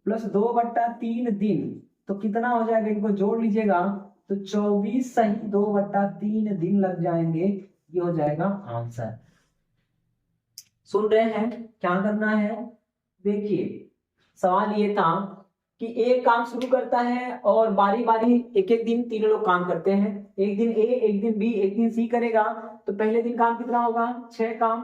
प्लस 2/3 दिन, तो कितना हो जाएगा, इनको जोड़ लीजिएगा, तो 24 सही 2/3 दिन लग जाएंगे। ये हो जाएगा आंसर। सुन रहे हैं, क्या करना है, देखिए सवाल ये था कि एक काम शुरू करता है और बारी बारी एक एक दिन तीनों लोग काम करते हैं। एक दिन ए, एक दिन बी, एक दिन सी करेगा। तो पहले दिन काम कितना होगा, 6 काम।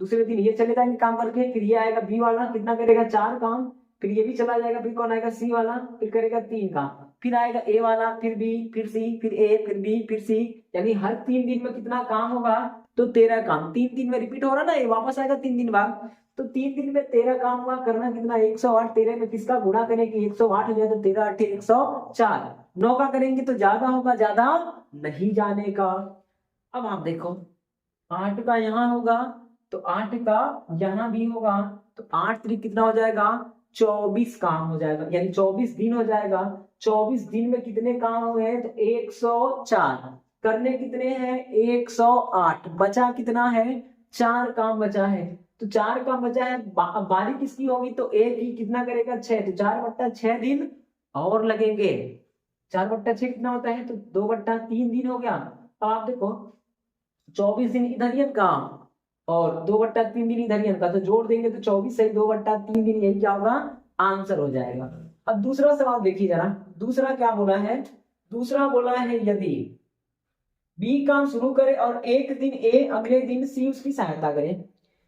दूसरे दिन ये चले जाएंगे काम करके, फिर ये आएगा बी वाला, कितना करेगा, 4 काम। फिर ये भी चला जाएगा, फिर कौन आएगा, सी वाला, फिर करेगा 3 काम। फिर आएगा ए वाला, फिर बी, फिर सी, फिर ए, फिर बी, फिर सी। यानी हर 3 दिन में कितना काम होगा, तो 13 काम। 3 दिन में रिपीट हो रहा ना, ये वापस आएगा 3 दिन बाद। तो 3 दिन में 13 काम हुआ, करना कितना, 108। 13 में किसका गुणा करेंगे, 108 हो जाए तो 13 8 104। 9 का करेंगे तो ज्यादा होगा, ज्यादा नहीं जाने का। अब आप देखो 8 का यहाँ होगा तो 8 का यहाँ भी होगा, तो 8 3 कितना हो जाएगा, 24 काम हो जाएगा, यानी 24 दिन हो जाएगा। 24 दिन में कितने काम हुए हैं, तो 104। करने कितने हैं, 108। बचा कितना है, 4 काम बचा है। तो 4 काम बचा है, बारी किसकी होगी, तो ए की, कितना करेगा, 6। तो 4/6 दिन और लगेंगे। 4/6 कितना होता है, तो 2/3 दिन हो गया। अब आप देखो 24 दिन इधरियन का और 2/3 दिन इधरियन का, तो जोड़ देंगे तो 24 सही 2/3 दिन, यही क्या होगा, आंसर हो जाएगा। अब दूसरा सवाल देखिए जरा, दूसरा क्या बोला है, दूसरा बोला है यदि बी काम शुरू करे और एक दिन ए, अगले दिन सी उसकी सहायता करे।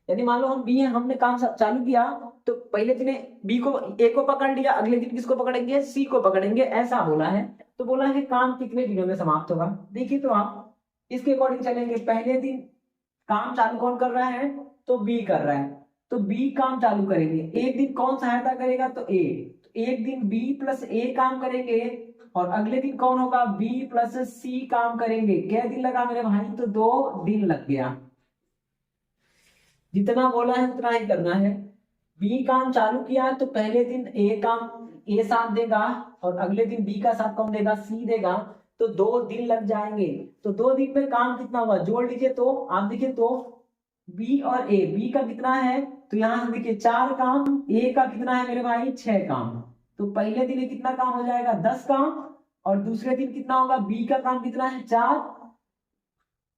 यदि मान लो हम बी है, हमने काम चालू किया, तो पहले दिन बी को, ए को पकड़ लिया, अगले दिन किसको पकड़ेंगे, सी को पकड़ेंगे, ऐसा बोला है। तो बोला है काम कितने दिनों में समाप्त होगा। देखिए तो आप इसके अकॉर्डिंग चलेंगे। पहले दिन काम चालू कौन कर रहा है, तो बी कर रहा है, तो बी काम चालू करेंगे। एक दिन कौन सहायता करेगा, तो ए। तो एक दिन बी प्लस ए काम करेंगे और अगले दिन कौन होगा, बी प्लस सी काम करेंगे। क्या दिन लगा मेरे भाई, तो 2 दिन लग गया। जितना बोला है उतना ही करना है। बी काम चालू किया तो पहले दिन ए काम, ए साथ देगा और अगले दिन बी का साथ कौन देगा, सी देगा। तो 2 दिन लग जाएंगे। तो 2 दिन में काम कितना हुआ, जोड़ लीजिए। तो आप देखिए तो बी और ए, बी का कितना है, तो यहां से देखिए 4 काम, ए का कितना है मेरे भाई, 6 काम। तो पहले दिन कितना काम हो जाएगा, 10 काम। और दूसरे दिन कितना होगा, बी का काम कितना है, 4,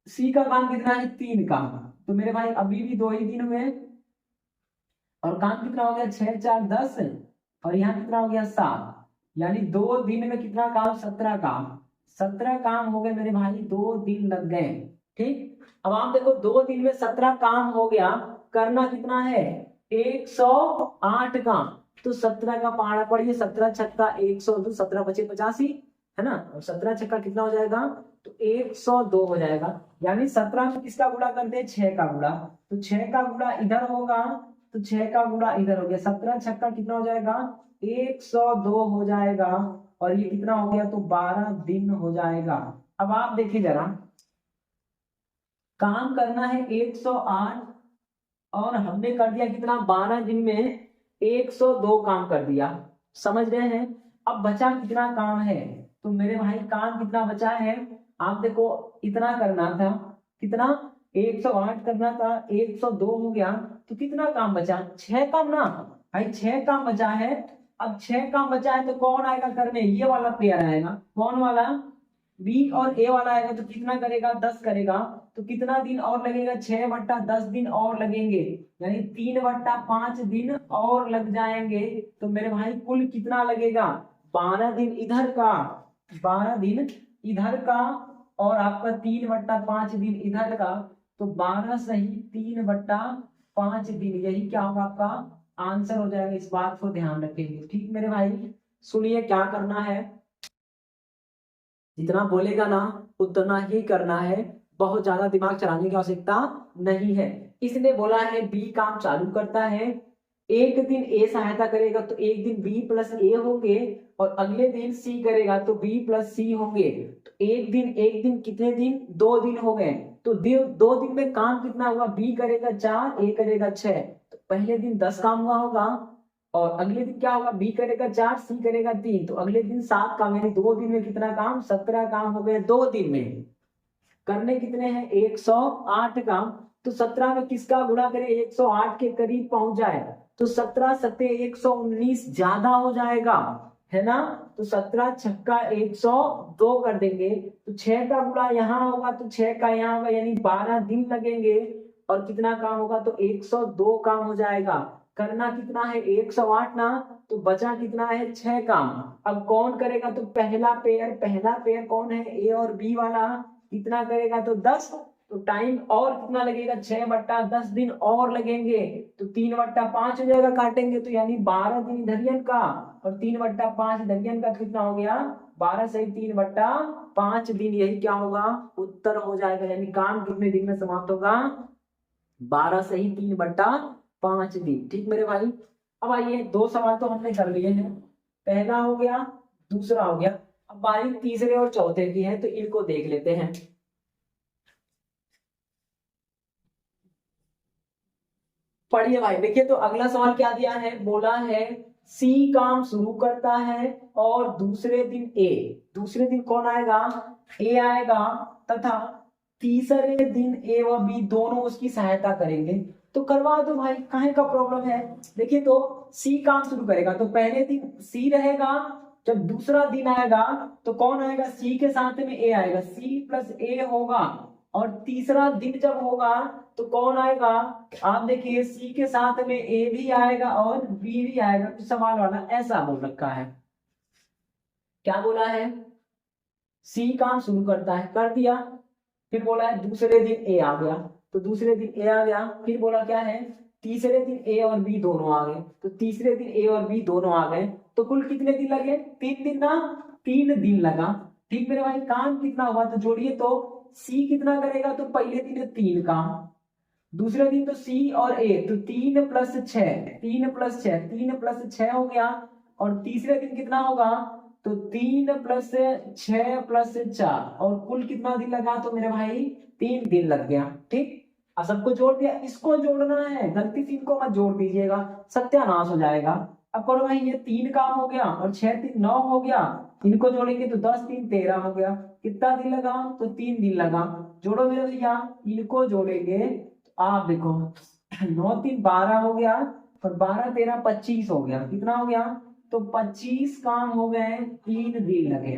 सी का काम कितना है, 3 काम। तो मेरे भाई अभी भी 2 ही दिन हुए और काम कितना हो गया, 6 4 10 और यहाँ कितना हो गया, 7। यानी 2 दिन में कितना काम, 17 काम। 17 काम हो गए मेरे भाई, 2 दिन लग गए। ठीक, अब आप देखो 2 दिन में 17 काम हो गया, करना कितना है, 108 काम। तो 17 का पहाड़ा पढ़िए, 17 छक्का 102, 17 बचे 85, है ना। और 17 छक्का कितना हो जाएगा, तो 102 हो जाएगा। यानी 17 में किसका गुणा करते हैं, 6 का गुणा। तो 6 का गुणा इधर होगा, तो 6 का गुणा इधर हो गया। 17 छक्का कितना हो जाएगा, 102 हो जाएगा। और ये कितना हो गया, तो 12 दिन हो जाएगा। अब आप देखिए जरा, काम करना है 108 और हमने कर दिया कितना, 12 दिन में 102 काम कर दिया। समझ रहे हैं। अब बचा कितना काम है, तो मेरे भाई काम कितना बचा है, आप देखो इतना करना था, कितना, 108 करना था, 102 हो गया। तो कितना काम बचा, 6 काम ना भाई, 6 काम बचा है। अब 6 काम बचा है तो कौन आएगा करने, ये वाला पेयर आएगा। कौन वाला, बी और ए वाला आएगा। तो कितना करेगा, 10 करेगा। तो कितना दिन और लगेगा, 6/10 दिन और लगेंगे। यानी 3/5 दिन और लग जाएंगे। तो मेरे भाई कुल कितना लगेगा, 12 दिन इधर का, 12 दिन इधर का और आपका 3/5 दिन इधर का। तो 12 सही 3/5 दिन, यही क्या होगा, आपका आंसर हो जाएगा। इस बात को ध्यान रखेंगे। ठीक मेरे भाई, सुनिए क्या करना है, जितना बोलेगा ना उतना ही करना है, बहुत ज्यादा दिमाग चलाने की आवश्यकता नहीं है। इसने बोला है बी काम चालू करता है, एक दिन ए सहायता करेगा तो एक दिन बी प्लस ए होंगे, और अगले दिन सी करेगा तो बी प्लस सी होंगे। तो एक दिन कितने दिन, 2 दिन हो गए। तो 2 दिन में काम कितना हुआ, बी करेगा 4, ए करेगा 6। तो पहले दिन 10 काम हुआ होगा, और अगले दिन क्या होगा, बी करेगा 4, सी करेगा 3, तो अगले दिन 7 काम, यानी 2 दिन में कितना काम, 17 काम हो गए 2 दिन में। करने कितने हैं, 108 काम। तो 17 में किसका गुणा करें, 108 के करीब पहुंच जाए, तो 17 सत्ते 119 ज्यादा हो जाएगा, है ना। तो 17 छक्का 102 कर देंगे, तो 6 का गुणा यहाँ होगा तो 6 का यहाँ होगा, यानी 12 दिन लगेंगे। और कितना काम होगा, तो 102 काम हो जाएगा। करना कितना है, 108 ना, तो बचा कितना है, 6 काम। अब कौन करेगा, तो पहला पेयर कौन है, ए और बी वाला, कितना करेगा, तो 10। तो टाइम और कितना लगेगा, 6/10 दिन और लगेंगे, तो 3/5 हो जाएगा, काटेंगे तो, यानी 12 दिन इधरियन का, और 3/5 इधरियन का, कितना हो गया, 12 से 3/5 दिन। यही क्या होगा, उत्तर हो जाएगा। यानी काम कितने दिन में समाप्त होगा, 12 से ही 3/5 दिन। ठीक मेरे भाई। अब आइए, 2 सवाल तो हमने कर लिए हैं, पहला हो गया, दूसरा हो गया। अब बारी तीसरे और चौथे की है, तो इनको देख लेते हैं। पढ़िए भाई, देखिए तो अगला सवाल क्या दिया है, बोला है सी काम शुरू करता है और दूसरे दिन कौन आएगा, ए आएगा, तथा तीसरे दिन ए व बी दोनों उसकी सहायता करेंगे। तो करवा दो भाई, काहे का प्रॉब्लम है। देखिए तो सी काम शुरू करेगा, तो पहले दिन सी रहेगा, जब दूसरा दिन आएगा तो कौन आएगा, सी के साथ में ए आएगा, सी प्लस ए होगा। और तीसरा दिन जब होगा तो कौन आएगा, आप देखिए सी के साथ में ए भी आएगा और बी भी आएगा। तो सवाल वाला ऐसा बोल रखा है, क्या बोला है, सी काम शुरू करता है, कर दिया। फिर बोला है दूसरे दिन ए आ गया, तो दूसरे दिन ए आ गया। फिर बोला क्या है, तीसरे दिन ए और बी दोनों आ गए, तो तीसरे दिन ए और बी दोनों आ गए। तो कुल कितने दिन लगे, 3 दिन ना, 3 दिन लगा। ठीक मेरे भाई, काम कितना हुआ, तो जोड़िए तो सी कितना करेगा, तो पहले दिन 3 काम, दूसरे दिन तो सी और ए, तो 3 + 6, 3 + 6, 3 + 6 हो गया। और तीसरे दिन कितना होगा, तो 3 + 6 + 4, और कुल कितना दिन लगा, तो मेरे भाई 3 दिन लग गया। ठीक, अब सबको जोड़ दिया, इसको जोड़ना है, गलती से इनको मत जोड़ दीजिएगा, सत्यानाश हो जाएगा। अब करो भाई, ये 3 काम हो गया और 6 3 9 हो गया, इनको जोड़ेंगे तो 10 3 13 हो गया। कितना दिन लगा, तो 3 दिन लगा। जोड़ो मेरे भैया, इनको जोड़ेंगे, आप देखो 9 3 12 हो गया, और 12 13 25 हो गया। कितना हो गया, तो 25 काम हो गए, 3 दिन लगे।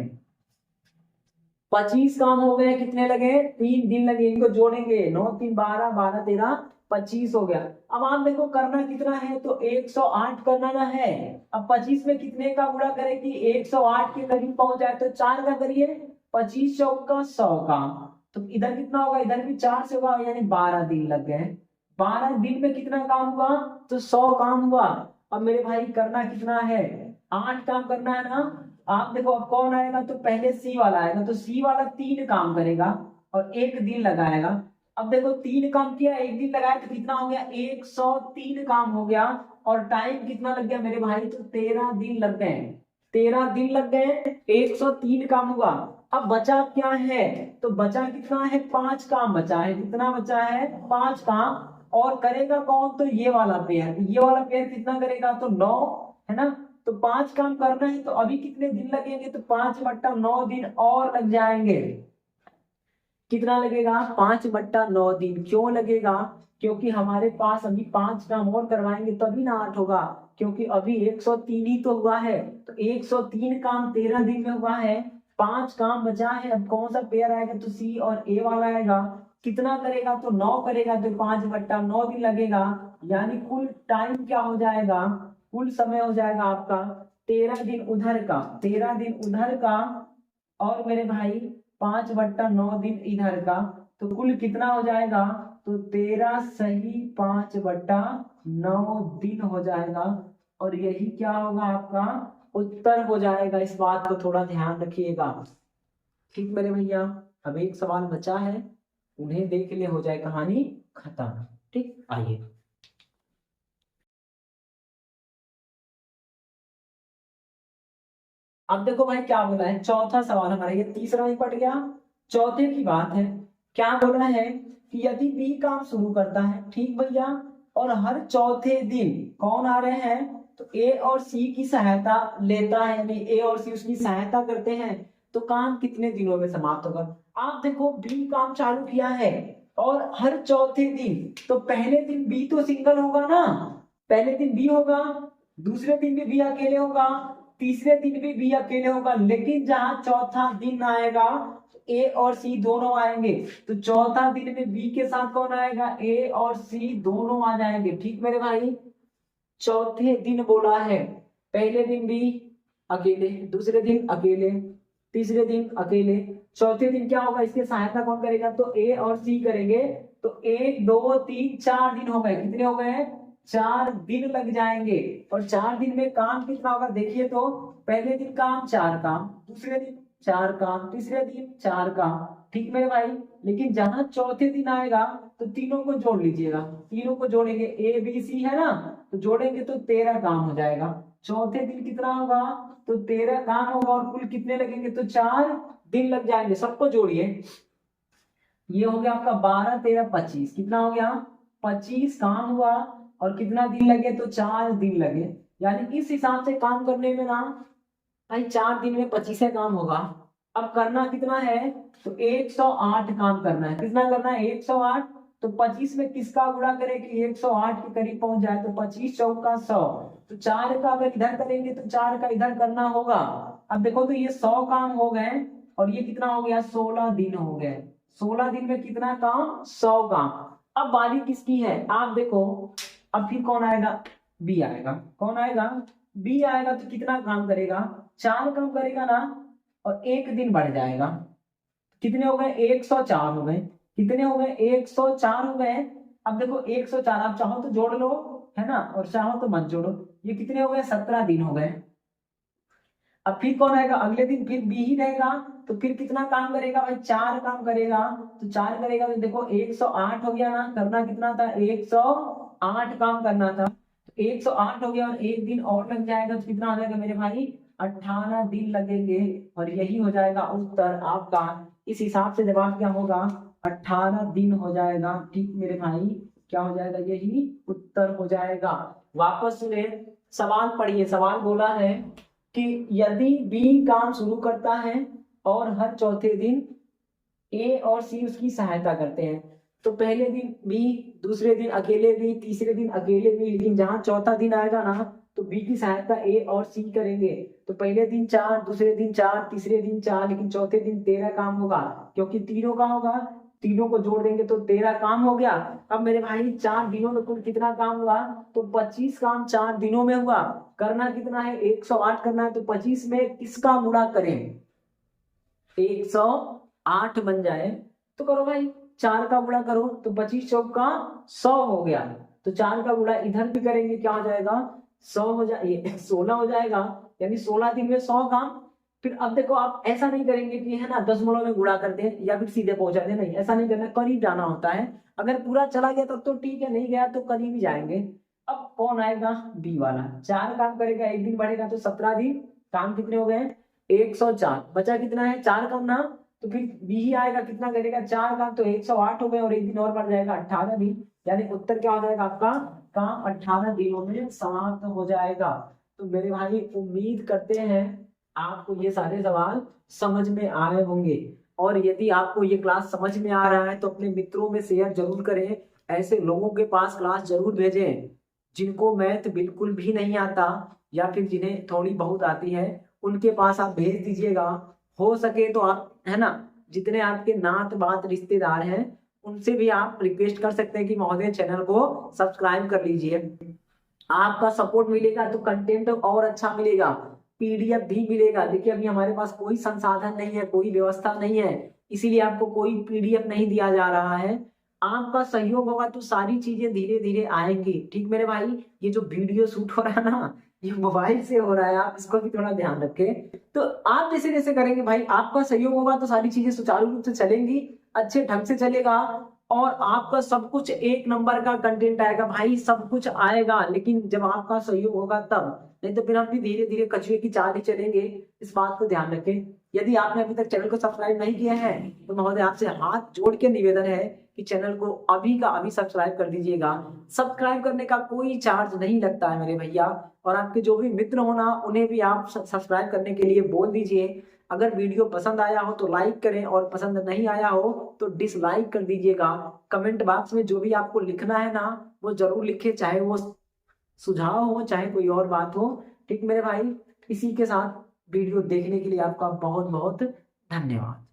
25 काम हो गए, कितने लगे, 3 दिन लगे। इनको जोड़ेंगे, 9 3 12, 12 13 25 हो गया। अब आप देखो करना कितना है, तो 108 करना ना है। अब 25 में कितने का गुणा करें कि 108 के करीब पहुंच जाए, तो 4 का करिए, 25 चौका 100 का। तो इधर कितना होगा, इधर भी 4 से होगा, यानी 12 दिन लग गए। 12 दिन में कितना काम हुआ, तो 100 काम हुआ। अब मेरे भाई करना कितना है, 8 काम करना है ना। आप देखो अब कौन आएगा, तो पहले सी वाला आएगा, तो सी वाला 3 काम करेगा और 1 दिन लगाएगा। अब देखो 3 काम किया, 1 दिन लगाया, तो कितना हो गया, 103 काम हो गया। और टाइम कितना लग गया मेरे भाई, तो 13 दिन लग गए। 13 दिन लग गए, 103 काम हुआ। अब बचा क्या है, तो बचा कितना है, 5 काम बचा है। कितना बचा है, 5 काम। और करेगा कौन, तो ये वाला पेयर कितना करेगा, तो 9, है ना। तो 5 काम करना है, तो अभी कितने दिन लगेंगे, तो 5/9 दिन और लग जाएंगे। कितना लगेगा, 5/9 दिन। क्यों लगेगा, क्योंकि हमारे पास अभी 5 काम और करवाएंगे तभी ना 8 होगा, क्योंकि अभी 103 ही तो हुआ है। तो 103 काम 13 दिन में हुआ है, 5 काम बचा है। अब कौन सा पेयर आएगा, तो सी और ए वाला आएगा। कितना करेगा, तो 9 करेगा, तो 5/9 दिन लगेगा। यानी कुल टाइम क्या हो जाएगा, कुल समय हो जाएगा आपका 13 दिन उधर का, 13 दिन उधर का, और मेरे भाई 5/9 दिन इधर का। तो कुल कितना हो जाएगा, तो 13 सही 5/9 दिन हो जाएगा। और यही क्या होगा, आपका उत्तर हो जाएगा। इस बात को थोड़ा ध्यान रखिएगा। ठीक मेरे भैया। अब एक सवाल बचा है, उन्हें देख ले, हो जाए कहानी खत्म। ठीक, आइए। अब देखो भाई क्या बोला है, चौथा सवाल हमारा, ये तीसरा ही पड़ गया, चौथे की बात है। क्या बोला है कि यदि बी काम शुरू करता है, ठीक भैया, और हर चौथे दिन कौन आ रहे हैं, तो ए और सी की सहायता लेता है, यानी ए और सी उसकी सहायता करते हैं, तो काम कितने दिनों में समाप्त होगा। आप देखो बी काम चालू किया है और हर चौथे दिन, तो पहले दिन बी तो सिंगल होगा ना, पहले दिन बी होगा, दूसरे दिन भी बी अकेले होगा, तीसरे दिन भी बी अकेले होगा, लेकिन जहां चौथा दिन आएगा ए और सी दोनों आएंगे, तो चौथा दिन में बी के साथ कौन आएगा, ए और सी दोनों आ जाएंगे। ठीक मेरे भाई, चौथे दिन बोला है, पहले दिन बी अकेले, दूसरे दिन अकेले, तीसरे दिन अकेले, चौथे दिन क्या होगा, इसकी सहायता कौन करेगा, तो ए और सी करेंगे। तो 1 2 3 4 दिन हो गए, कितने हो गए, 4 दिन लग जाएंगे। और 4 दिन में काम कितना होगा, देखिए तो पहले दिन काम 4 काम, दूसरे दिन 4 काम, तीसरे दिन 4 काम। ठीक मेरे भाई, लेकिन जहां चौथे दिन आएगा तो तीनों को जोड़ लीजिएगा, तीनों को जोड़ेंगे, ए बी सी है ना, तो जोड़ेंगे तो 13 काम हो जाएगा। चौथे दिन कितना होगा, तो 13 काम होगा, और कुल कितने लगेंगे, तो 4 दिन लग जाएंगे। सबको जोड़िए, ये हो गया आपका 12 13 25, कितना हो गया, 25 काम हुआ, और कितना दिन लगे, तो 4 दिन लगे। यानी इस हिसाब से काम करने में ना भाई 4 दिन में 25 काम होगा। अब करना कितना है, तो 108 काम करना है, कितना करना है, 108। तो 25 में किसका गुणा करें कि 108 के करीब पहुंच जाए, तो 25 चौका 100, तो 4 का अगर इधर करेंगे तो 4 का इधर करना होगा। अब देखो तो ये 100 काम हो गए, और ये कितना हो गया, 16 दिन हो गए। 16 दिन में कितना काम, 100 काम। अब बारी किसकी है, आप देखो, अब फिर कौन आएगा, बी आएगा, कौन आएगा, बी आएगा, तो कितना काम करेगा, 4 काम करेगा ना, और 1 दिन बढ़ जाएगा, कितने हो गए, 104 हो गए, कितने हो गए, 104 हो गए। अब देखो 104, आप चाहो तो जोड़ लो, है ना, और चाहो तो मत जोड़ो, ये कितने हो गए, 17 दिन हो गए। अब फिर कौन आएगा, अगले दिन फिर बी ही रहेगा, तो फिर कितना काम करेगा भाई, 4 काम करेगा, तो 4 करेगा, तो देखो 108 हो गया ना, करना कितना था, 108 काम करना था, 108 हो गया, और 1 दिन और लग जाएगा, तो कितना हो जाएगा मेरे भाई, 18 दिन लगेंगे। और यही हो जाएगा उत्तर आपका। इस हिसाब से जवाब क्या होगा, 18 दिन हो जाएगा। ठीक मेरे भाई, क्या हो जाएगा, यही उत्तर हो जाएगा। वापस सुने, सवाल पढ़िए, सवाल बोला है कि यदि बी काम शुरू करता है और हर चौथे दिन ए और सी उसकी सहायता करते हैं, तो पहले दिन बी, दूसरे दिन अकेले बी, तीसरे दिन अकेले बी, लेकिन जहां चौथा दिन आएगा ना, तो बी की सहायता ए और सी करेंगे। तो पहले दिन 4, दूसरे दिन 4, तीसरे दिन 4, लेकिन चौथे दिन 13 काम होगा, क्योंकि तीनों का होगा, तीनों को जोड़ देंगे तो 13 काम हो गया। अब मेरे भाई 4 दिनों में कुल कितना काम हुआ, तो 25 काम 4 दिनों में हुआ। करना कितना है, 108 करना है, तो 25 में किसका गुणा करें, 108 बन जाए, तो करो भाई, 4 का गुणा करो, तो 25 चौका 100 हो गया। तो 4 का गुणा इधर भी करेंगे, क्या हो जाएगा, 100 हो जाए 16 हो जाएगा, यानी 16 दिन में 100 काम। फिर अब देखो, आप ऐसा नहीं करेंगे कि है ना दशमलव में गुणा कर दें या फिर सीधे पहुंचा दें, नहीं, ऐसा नहीं करना, करीब जाना होता है। अगर पूरा चला गया तब तो ठीक है, नहीं गया तो करीब ही जाएंगे। अब कौन आएगा, बी वाला, 4 काम करेगा, 1 दिन बढ़ेगा, तो 17 दिन, काम कितने हो गए, 104, बचा कितना है, 4 काम ना, तो फिर बी ही आएगा, कितना करेगा, 4 काम, तो 108 हो गए, और 1 दिन और बढ़ जाएगा, 18 दिन। यानी उत्तर क्या हो जाएगा आपका, काम 18 दिनों में समाप्त हो जाएगा। तो मेरे भाई उम्मीद करते हैं आपको ये सारे सवाल समझ में आए होंगे, और यदि आपको ये क्लास समझ में आ रहा है तो अपने मित्रों में शेयर जरूर करें, ऐसे लोगों के पास क्लास जरूर भेजें जिनको मैथ बिल्कुल भी नहीं आता, या फिर जिन्हें थोड़ी बहुत आती है, उनके पास आप भेज दीजिएगा। हो सके तो आप, है ना, जितने आपके नात बात रिश्तेदार हैं उनसे भी आप रिक्वेस्ट कर सकते हैं कि महोदय चैनल को सब्सक्राइब कर लीजिए। आपका सपोर्ट मिलेगा तो कंटेंट और अच्छा मिलेगा, पीडीएफ भी मिलेगा। देखिए अभी हमारे पास कोई संसाधन नहीं है, कोई व्यवस्था नहीं है, इसीलिए आपको कोई पीडीएफ नहीं दिया जा रहा है। आपका सहयोग होगा तो सारी चीजें धीरे धीरे आएंगी। ठीक मेरे भाई, ये जो वीडियो शूट हो रहा है ना, ये मोबाइल से हो रहा है, आप इसको भी थोड़ा ध्यान रखें। तो आप जैसे जैसे करेंगे भाई, आपका सहयोग होगा तो सारी चीजें सुचारू रूप से चलेंगी, अच्छे ढंग से चलेगा, और आपका सब कुछ एक नंबर का कंटेंट आएगा भाई, सब कुछ आएगा, लेकिन जब आपका सहयोग होगा तब, नहीं तो फिर हम भी धीरे धीरे कछुए की चाल ही चलेंगे। इस बात को ध्यान रखें। यदि आपने अभी तक चैनल को सब्सक्राइब नहीं किया है तो महोदय आपसे हाथ जोड़ के निवेदन है कि चैनल को अभी का अभी सब्सक्राइब कर दीजिएगा। सब्सक्राइब करने का कोई चार्ज नहीं लगता है मेरे भैया, और आपके जो भी मित्र हो ना, उन्हें भी आप सब्सक्राइब करने के लिए बोल दीजिए। अगर वीडियो पसंद आया हो तो लाइक करें, और पसंद नहीं आया हो तो डिसलाइक कर दीजिएगा। कमेंट बॉक्स में जो भी आपको लिखना है ना, वो जरूर लिखे, चाहे वो सुझाव हो चाहे कोई और बात हो। ठीक मेरे भाई, इसी के साथ वीडियो देखने के लिए आपका बहुत बहुत धन्यवाद।